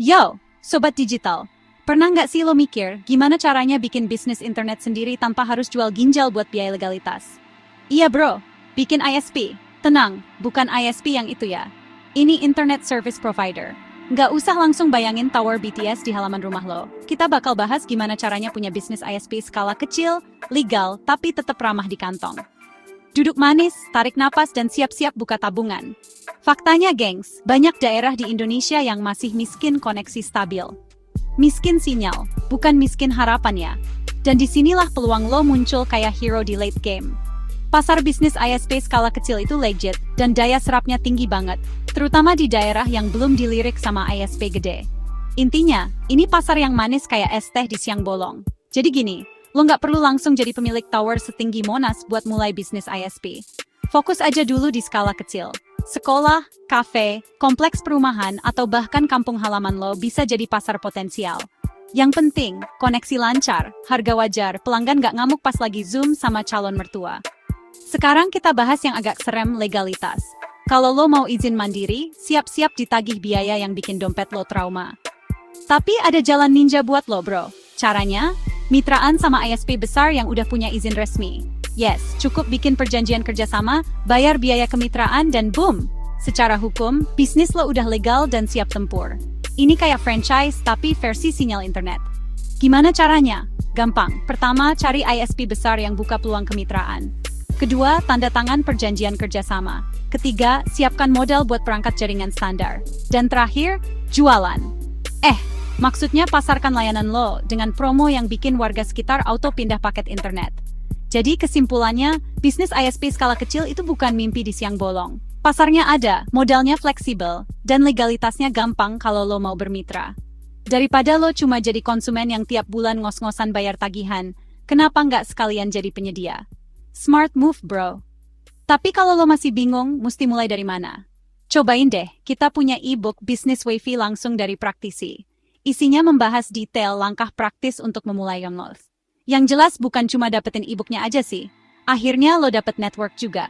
Yo, Sobat Digital. Pernah nggak sih lo mikir gimana caranya bikin bisnis internet sendiri tanpa harus jual ginjal buat biaya legalitas? Iya bro, bikin ISP. Tenang, bukan ISP yang itu ya. Ini Internet Service Provider. Nggak usah langsung bayangin tower BTS di halaman rumah lo. Kita bakal bahas gimana caranya punya bisnis ISP skala kecil, legal, tapi tetap ramah di kantong. Duduk manis, tarik napas, dan siap-siap buka tabungan. Faktanya gengs, banyak daerah di Indonesia yang masih miskin koneksi stabil. Miskin sinyal, bukan miskin harapan ya. Dan disinilah peluang lo muncul kayak hero di late game. Pasar bisnis ISP skala kecil itu legit, dan daya serapnya tinggi banget, terutama di daerah yang belum dilirik sama ISP gede. Intinya, ini pasar yang manis kayak es teh di siang bolong. Jadi gini, lo nggak perlu langsung jadi pemilik tower setinggi Monas buat mulai bisnis ISP. Fokus aja dulu di skala kecil. Sekolah, kafe, kompleks perumahan, atau bahkan kampung halaman lo bisa jadi pasar potensial. Yang penting, koneksi lancar, harga wajar, pelanggan nggak ngamuk pas lagi Zoom sama calon mertua. Sekarang kita bahas yang agak serem, legalitas. Kalau lo mau izin mandiri, siap-siap ditagih biaya yang bikin dompet lo trauma. Tapi ada jalan ninja buat lo bro. Caranya, mitraan sama ISP besar yang udah punya izin resmi. Yes, cukup bikin perjanjian kerjasama, bayar biaya kemitraan, dan boom! Secara hukum, bisnis lo udah legal dan siap tempur. Ini kayak franchise tapi versi sinyal internet. Gimana caranya? Gampang. Pertama, cari ISP besar yang buka peluang kemitraan. Kedua, tanda tangan perjanjian kerjasama. Ketiga, siapkan modal buat perangkat jaringan standar. Dan terakhir, jualan. Maksudnya pasarkan layanan lo dengan promo yang bikin warga sekitar auto pindah paket internet. Jadi kesimpulannya, bisnis ISP skala kecil itu bukan mimpi di siang bolong. Pasarnya ada, modalnya fleksibel, dan legalitasnya gampang kalau lo mau bermitra. Daripada lo cuma jadi konsumen yang tiap bulan ngos-ngosan bayar tagihan, kenapa nggak sekalian jadi penyedia? Smart move bro. Tapi kalau lo masih bingung, mesti mulai dari mana? Cobain deh, kita punya e-book Business Wavy langsung dari praktisi. Isinya membahas detail langkah praktis untuk memulai Yonglove. Yang jelas bukan cuma dapetin e-booknya aja sih. Akhirnya lo dapet network juga.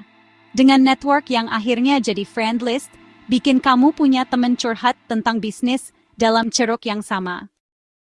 Dengan network yang akhirnya jadi friend list, bikin kamu punya temen curhat tentang bisnis dalam ceruk yang sama.